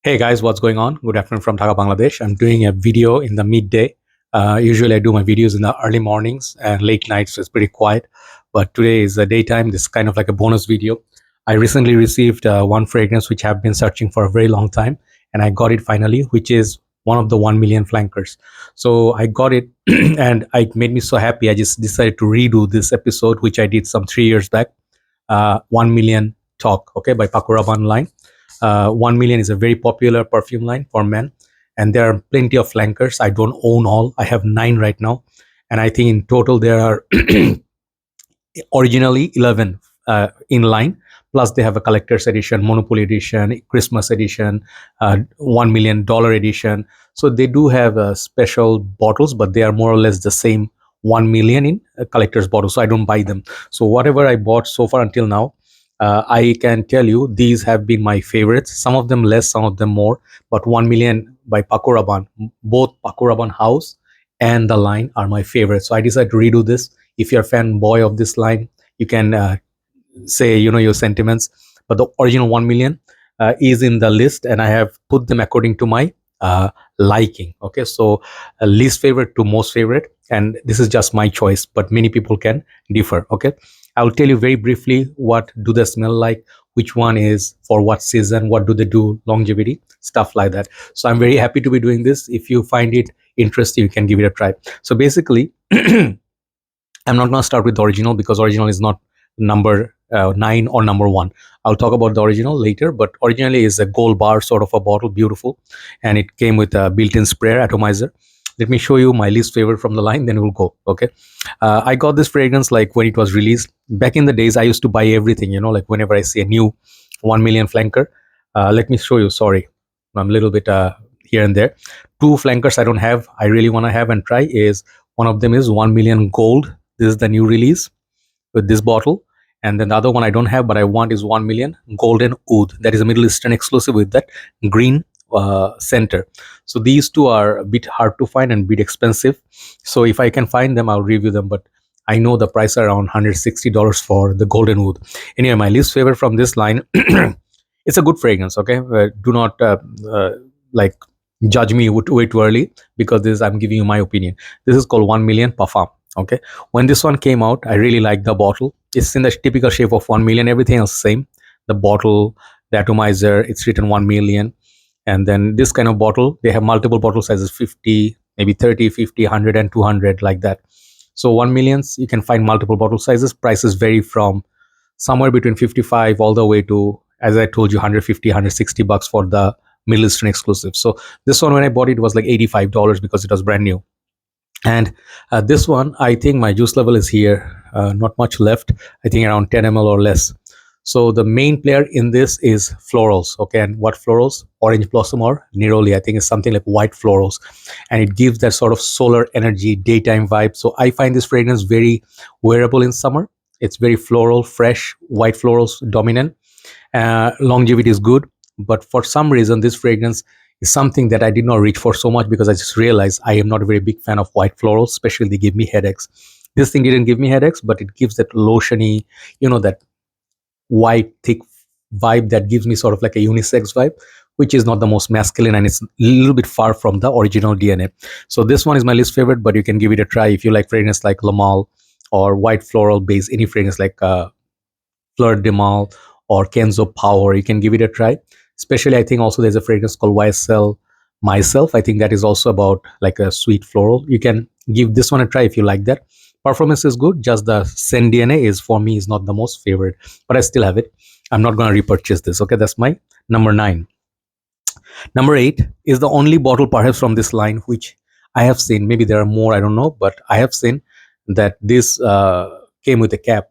Hey guys, what's going on? Good afternoon from Dhaka, Bangladesh. I'm doing a video in the midday. Usually I do my videos in the early mornings and late nights, so it's pretty quiet. But today is the daytime. This is kind of like a bonus video. I recently received one fragrance which I've been searching for a very long time, and I got it finally, which is one of the 1 million flankers. So I got it, and it made me so happy. I just decided to redo this episode, which I did some 3 years back. 1 million talk, okay, by Paco Rabanne line. 1 million is a very popular perfume line for men, and there are plenty of flankers. I don't own all. I have 9 right now, and I think in total there are originally 11 in line. Plus, they have a collector's edition, Monopoly edition, Christmas edition, $1 million edition. So they do have special bottles, but they are more or less the same 1 million in collector's bottles. So I don't buy them. So whatever I bought so far until now, I can tell you these have been my favorites. Some of them less, some of them more. But 1 million by Paco Rabanne, both Paco Rabanne House and the line are my favorites. So I decided to redo this. If you're a fanboy of this line, you can say your sentiments. But the original 1 million is in the list, and I have put them according to my liking. Okay, so least favorite to most favorite, and this is just my choice, but many people can differ. Okay, I'll tell you very briefly what do they smell like, which one is for what season, what do they do, longevity, stuff like that. So I'm very happy to be doing this. If you find it interesting, you can give it a try. So basically I'm not going to start with the original because original is not number 9 or number 1. I'll talk about the original later, but originally is a gold bar sort of a bottle, beautiful, and it came with a built-in sprayer atomizer. Let me show you my least favorite from the line, then we'll go. Okay, I got this fragrance like when it was released. Back in the days, I used to buy everything, like whenever I see a new 1 million flanker. Let me show you. Sorry, I'm a little bit here and there. 2 flankers I don't have, I really want to have and try is, one of them is 1 million gold. This is the new release with this bottle, and then the other one I don't have but I want is 1 million golden oud. That is a Middle Eastern exclusive with that green center. So these two are a bit hard to find and a bit expensive, so if I can find them I'll review them, but I know the price are around $160 for the golden oud. Anyway, my least favorite from this line, it's a good fragrance, okay, do not like judge me way too early, because this I'm giving you my opinion. This is called 1 million Parfum. Okay, when this one came out, I really liked the bottle. It's in the typical shape of 1 million, everything else same. The bottle, the atomizer, it's written 1 million. And then this kind of bottle, they have multiple bottle sizes, 50, maybe 30, 50, 100 and 200, like that. So 1 millions, you can find multiple bottle sizes. Prices vary from somewhere between 55 all the way to, as I told you, 150, 160 bucks for the Middle Eastern exclusive. So this one, when I bought it, was like $85 because it was brand new. And this one, I think my juice level is here, not much left, I think around 10 ml or less. So the main player in this is florals. Okay, and what florals? Orange blossom or neroli, I think is something like white florals, and it gives that sort of solar energy, daytime vibe. So I find this fragrance very wearable in summer. It's very floral, fresh, white florals dominant. Longevity is good, but for some reason this fragrance is something that I did not reach for so much, because I just realized I am not a very big fan of white florals, especially they give me headaches. This thing didn't give me headaches, but it gives that lotiony, that white thick vibe that gives me sort of like a unisex vibe, which is not the most masculine, and it's a little bit far from the original DNA. So this one is my least favorite, but you can give it a try if you like fragrance like Lamal or white floral base, any fragrance like Fleur de Mal or Kenzo Power, you can give it a try. Especially, I think also there's a fragrance called YSL Myself. I think that is also about like a sweet floral. You can give this one a try if you like that. Performance is good, just the scent DNA is, for me, is not the most favorite, but I still have it. I'm not going to repurchase this. Okay, that's my number 9. Number 8 is the only bottle perhaps from this line which I have seen. Maybe there are more, I don't know, but I have seen that this came with a cap.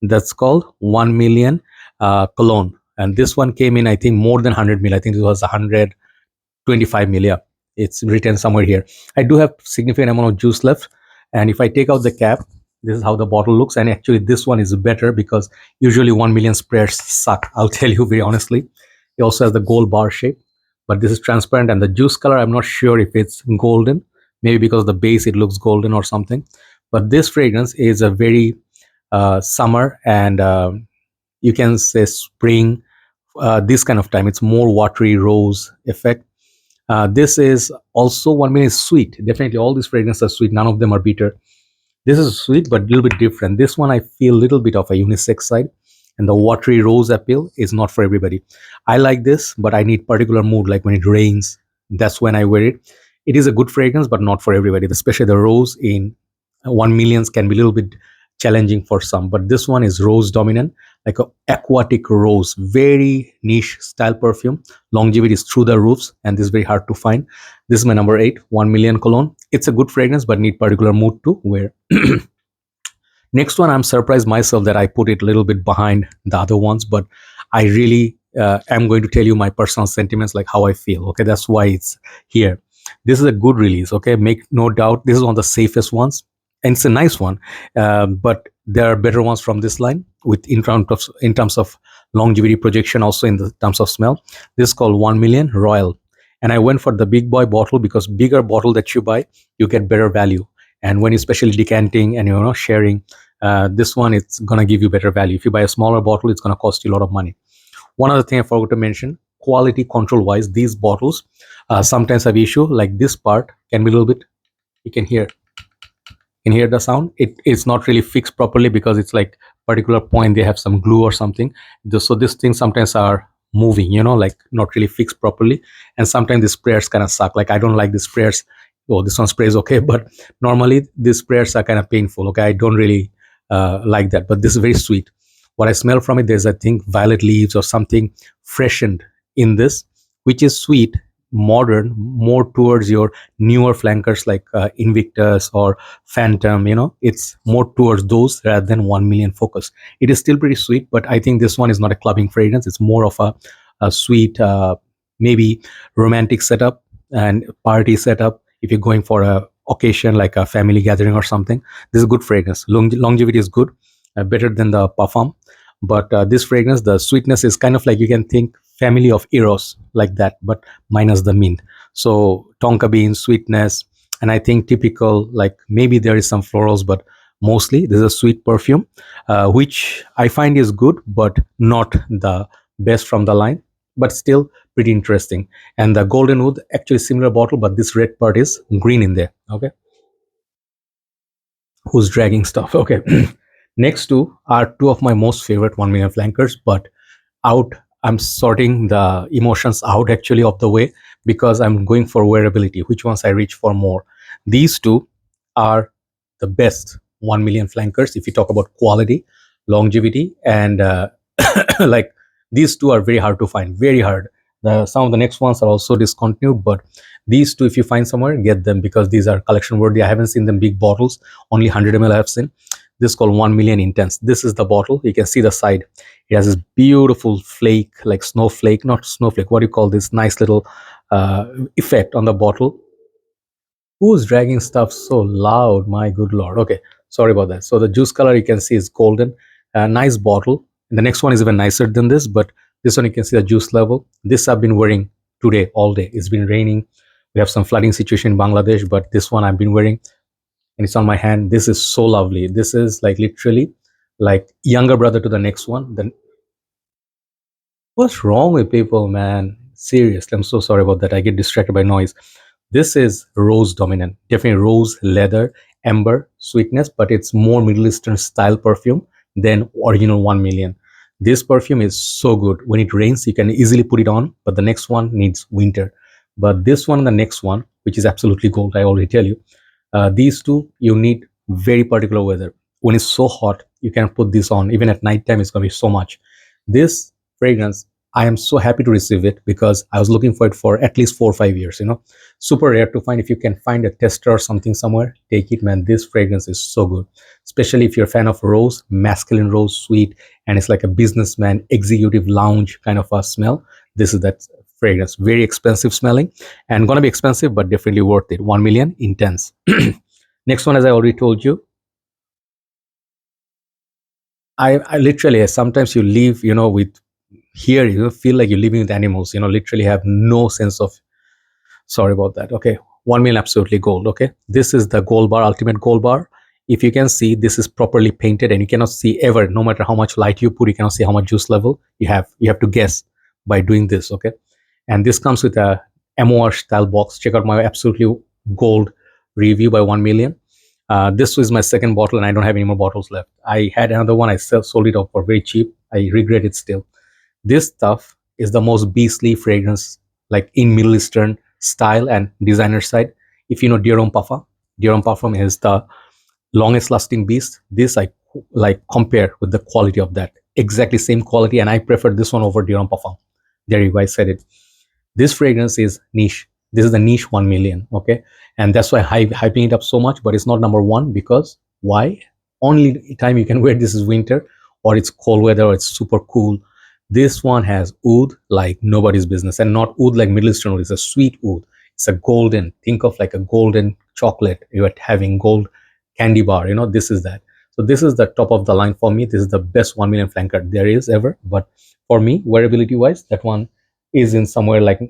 That's called 1 million Cologne. And this one came in, I think, more than 100 mil. I think it was 125 mil. Yeah, it's written somewhere here. I do have significant amount of juice left. And if I take out the cap, this is how the bottle looks. And actually, this one is better, because usually 1 million sprayers suck. I'll tell you very honestly. It also has the gold bar shape, but this is transparent. And the juice color, I'm not sure if it's golden. Maybe because of the base, it looks golden or something. But this fragrance is a very summer and you can say spring this kind of time. It's more watery rose effect. This is also 1 million is sweet. Definitely, all these fragrances are sweet. None of them are bitter. This is sweet, but a little bit different. This one I feel a little bit of a unisex side, and the watery rose appeal is not for everybody. I like this, but I need particular mood, like when it rains. That's when I wear it. It is a good fragrance, but not for everybody. Especially the rose in 1 millions can be a little bit challenging for some. But this one is rose dominant, like a aquatic rose, very niche style perfume. Longevity is through the roofs, and this is very hard to find. This is my number 8, 1 million cologne. It's a good fragrance, but need particular mood to wear. Next one, I'm surprised myself that I put it a little bit behind the other ones, but I really am going to tell you my personal sentiments, like how I feel. Okay, that's why it's here. This is a good release. Okay, make no doubt, this is one of the safest ones, and it's a nice one. But there are better ones from this line with in terms of longevity projection, also in the terms of smell. This is called 1 million Royal, and I went for the big boy bottle because bigger bottle that you buy, you get better value. And when you're especially decanting and sharing, this one, it's gonna give you better value. If you buy a smaller bottle, it's gonna cost you a lot of money. One other thing I forgot to mention, quality control wise, these bottles sometimes have issue, like this part can be a little bit, you can hear the sound. It's not really fixed properly because it's like particular point they have some glue or something. So this thing sometimes are moving, like not really fixed properly. And sometimes the sprayers kind of suck. Like I don't like the sprayers. Oh, this one sprays okay, but normally these sprayers are kind of painful. Okay, I don't really like that, but this is very sweet. What I smell from it, there's, I think, violet leaves or something freshened in this, which is sweet, modern, more towards your newer flankers like Invictus or Phantom. It's more towards those rather than 1 million focus. It is still pretty sweet, but I think this one is not a clubbing fragrance. It's more of a sweet, maybe romantic setup and party setup. If you're going for a occasion like a family gathering or something, this is a good fragrance. Longevity is good, better than the Parfum. But this fragrance, the sweetness is kind of like, you can think family of Eros, like that, but minus the mint. So tonka bean sweetness, and I think typical, like maybe there is some florals, but mostly this is a sweet perfume, which I find is good, but not the best from the line, but still pretty interesting. And the golden wood, actually similar bottle, but this red part is green in there. Okay, who's dragging stuff? Okay. Next two are two of my most favorite 1 million flankers, but out, I'm sorting the emotions out actually of the way, because I'm going for wearability, which ones I reach for more. These two are the best 1 million flankers if you talk about quality, longevity, and like these two are very hard to find, very hard. Some of the next ones are also discontinued, but these two, if you find somewhere, get them, because these are collection worthy. I haven't seen them big bottles, only 100 ml I have seen. This is called 1 million Intense. This is the bottle. You can see the side. It has this beautiful flake, like snowflake, not snowflake. What do you call this? Nice little effect on the bottle. Who's dragging stuff so loud? My good lord. Okay, sorry about that. So the juice color you can see is golden. Nice bottle. And the next one is even nicer than this, but this one you can see the juice level. This I've been wearing today all day. It's been raining. We have some flooding situation in Bangladesh, but this one I've been wearing, and it's on my hand. This is so lovely. This is like literally like younger brother to the next one. Then what's wrong with people, man? Seriously, I'm so sorry about that. I get distracted by noise. This is rose dominant, definitely rose, leather, amber, sweetness, but it's more Middle Eastern style perfume than original 1 million. This perfume is so good. When it rains, you can easily put it on, but the next one needs winter. But this one and the next one, which is absolutely gold, I already tell you, these two, you need very particular weather. When it's so hot, you can put this on. Even at night time, it's going to be so much. This fragrance, I am so happy to receive it, because I was looking for it for at least 4 or 5 years. Super rare to find. If you can find a tester or something somewhere, take it, man. This fragrance is so good, especially if you're a fan of rose, masculine rose, sweet, and it's like a businessman executive lounge kind of a smell. This is that fragrance. Very expensive smelling, and gonna be expensive, but definitely worth it. 1 million Intense. Next one, as I already told you, I literally, sometimes you leave, with here, feel like you're living with animals, literally have no sense of, sorry about that. Okay, 1 million absolutely gold. Okay, this is the gold bar, ultimate gold bar. If you can see, this is properly painted, and you cannot see ever, no matter how much light you put, you cannot see how much juice level you have. You have to guess, by doing this. Okay, and this comes with a MOR style box. Check out my absolutely gold review by 1 million. This was my second bottle, and I don't have any more bottles left. I had another one. I sold it off for very cheap. I regret it still. This stuff is the most beastly fragrance, like in Middle Eastern style and designer side. If you know Dior Parfum is the longest lasting beast. This I like compare with the quality of that. Exactly same quality, and I prefer this one over Dior Parfum. There you go, I said it. This fragrance is niche. This is the niche 1 million. Okay, and that's why hyping it up so much. But it's not number one because why? Only time you can wear this is winter, or it's cold weather, or it's super cool. This one has oud like nobody's business, and not oud like Middle Eastern oud. It's a sweet oud. It's a golden. Think of like a golden chocolate. You're having gold candy bar. This is that. So this is the top of the line for me. This is the best 1 million flanker there is ever. But for me, wearability wise, that one is in somewhere like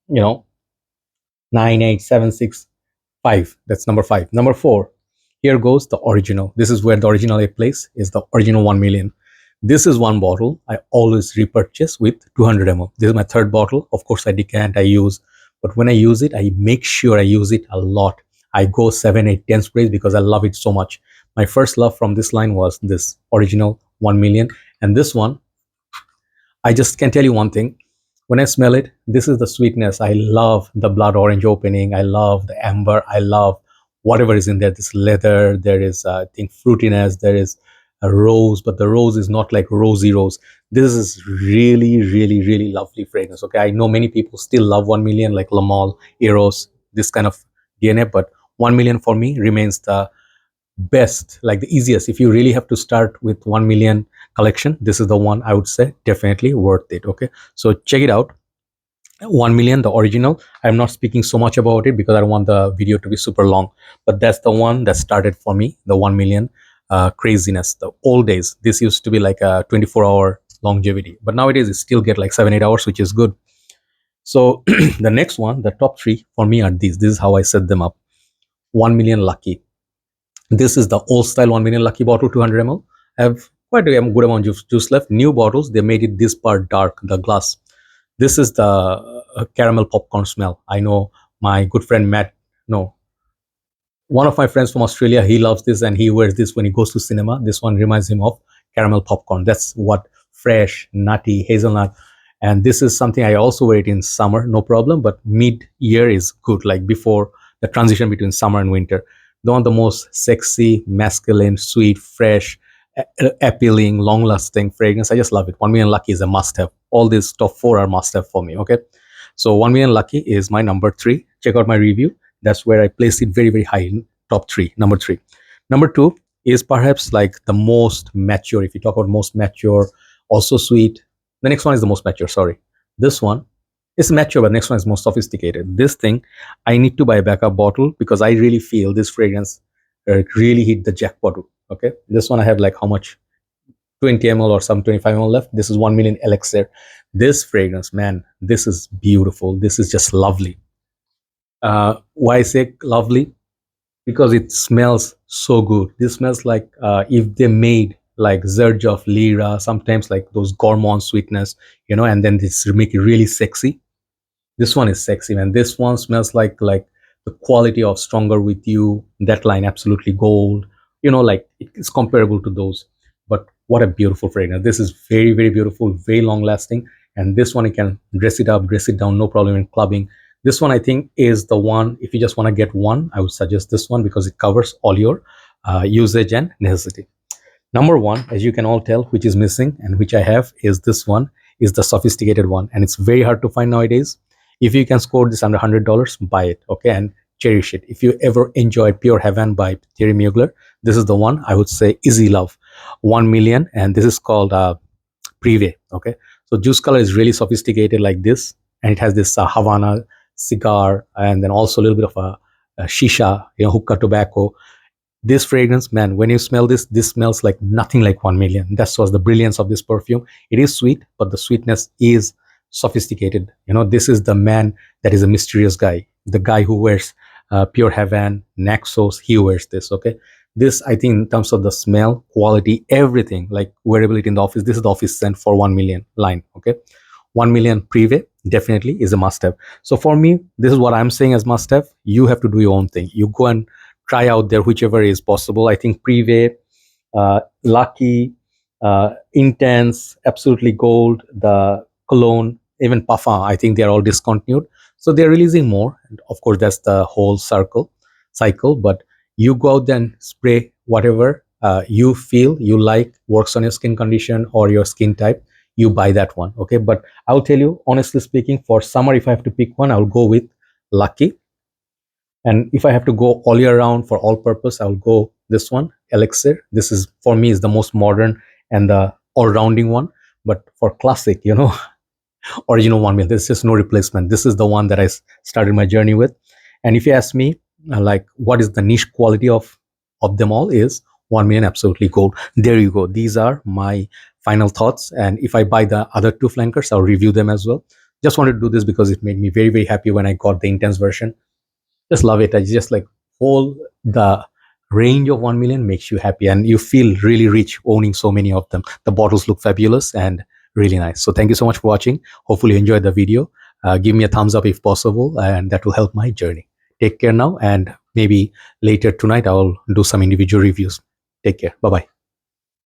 98765. That's number 5. Number 4, here goes the original. This is where the original A place is, the original 1 million. This is one bottle I always repurchase with 200 ml. This is my third bottle. Of course, I decant, I use, but when I use it, I make sure I use it a lot. I go 7, 8, 10 sprays because I love it so much. My first love from this line was this original 1 million. And this one, I just can tell you one thing. When I smell it, this is the sweetness. I love the blood orange opening. I love the amber. I love whatever is in there. This leather, there is, I think, fruitiness. There is a rose, but the rose is not like rosy rose. This is really, really, really lovely fragrance. Okay, I know many people still love 1 million, like Lamal, Eros, this kind of DNA, but 1 million for me remains the best, like the easiest. If you really have to start with 1 million collection, this is the one I would say definitely worth it. Okay, so check it out. 1 million, the original. I'm not speaking so much about it because I don't want the video to be super long, but that's the one that started for me, the 1 million craziness. The old days, this used to be like a 24-hour longevity, but nowadays it still get like 7, 8 hours, which is good. So the next one, the top 3 for me are these. This is how I set them up. 1 million lucky. This is the old style 1 million lucky bottle, 200 ml. I have quite a good amount of juice left. New bottles, they made it this part dark, the glass. This is the caramel popcorn smell. I know my good friend Matt, no, one of my friends from Australia, he loves this and he wears this when he goes to cinema. This one reminds him of caramel popcorn. That's what fresh, nutty, hazelnut. And this is something I also wear it in summer, no problem. But mid-year is good, like before the transition between summer and winter. They want the most sexy, masculine, sweet, fresh, appealing, long-lasting fragrance. I just love it. 1 million lucky is a must-have. All these top 4 are must-have for me. Okay, so 1 million lucky is my number 3. Check out my review. That's where I place it very, very high in top 3. Number 3. Number 2 is perhaps like the most mature. If you talk about most mature, also sweet. The next one is the most mature. Sorry, this one is mature, but next one is more sophisticated. This thing, I need to buy a backup bottle because I really feel this fragrance really hit the jackpot. Okay, this one I have like how much? 20 ml or some 25 ml left. This is 1 million Elixir. This fragrance, man, this is beautiful. This is just lovely. Why I say lovely? Because it smells so good. This smells like if they made like Zerjoff, Lira, sometimes like those gourmand sweetness, and then this make it really sexy. This one is sexy, man. This one smells like the quality of Stronger With You. That line, absolutely gold. Like it's comparable to those. But what a beautiful fragrance. This is very, very beautiful, very long lasting. And this one, you can dress it up, dress it down, no problem in clubbing. This one, I think, is the one. If you just want to get one, I would suggest this one because it covers all your usage and necessity. Number 1, as you can all tell, which is missing and which I have, is this one, is the sophisticated one. And it's very hard to find nowadays. If you can score this under $100, buy it, okay, and cherish it. If you ever enjoyed Pure Heaven by Thierry Mugler, this is the one I would say easy love. 1 million, and this is called Prive, okay. So juice color is really sophisticated like this, and it has this Havana cigar, and then also a little bit of a shisha, hookah tobacco. This fragrance, man, when you smell this smells like nothing like 1 million. That was the brilliance of this perfume. It is sweet, but the sweetness is sophisticated. This is the man that is a mysterious guy, the guy who wears Pure Heaven, Naxos. He wears this, okay. This, I think, in terms of the smell, quality, everything, like wearability in the office, this is the office scent for 1 million line, okay. 1 million Prive definitely is a must have. So for me, this is what I'm saying as must have. You have to do your own thing. You go and try out there whichever is possible. I think Prive, Lucky, Intense, Absolutely Gold, the Cologne, even Parfum, I think they're all discontinued. So they're releasing more. And of course, that's the whole cycle. But you go out there and spray whatever you feel you like, works on your skin condition or your skin type. You buy that one, okay? But I'll tell you, honestly speaking, for summer, if I have to pick one, I'll go with Lucky. And if I have to go all year round for all purpose, I'll go this one, Elixir. This is, for me, is the most modern and the all-rounding one. But for classic, original 1 million, there's just no replacement. This is the one that I started my journey with. And if you ask me, like, what is the niche quality of them all, is 1 million Absolutely Gold. There you go. These are my final thoughts. And if I buy the other two flankers, I'll review them as well. Just wanted to do this because it made me very, very happy when I got the Intense version. Just love it. I just like whole the range of 1 million makes you happy, and you feel really rich owning so many of them. The bottles look fabulous and really nice. So thank you so much for watching. Hopefully you enjoyed the video. Give me a thumbs up if possible, and that will help my journey. Take care now, and maybe later tonight I will do some individual reviews. Take care. Bye bye.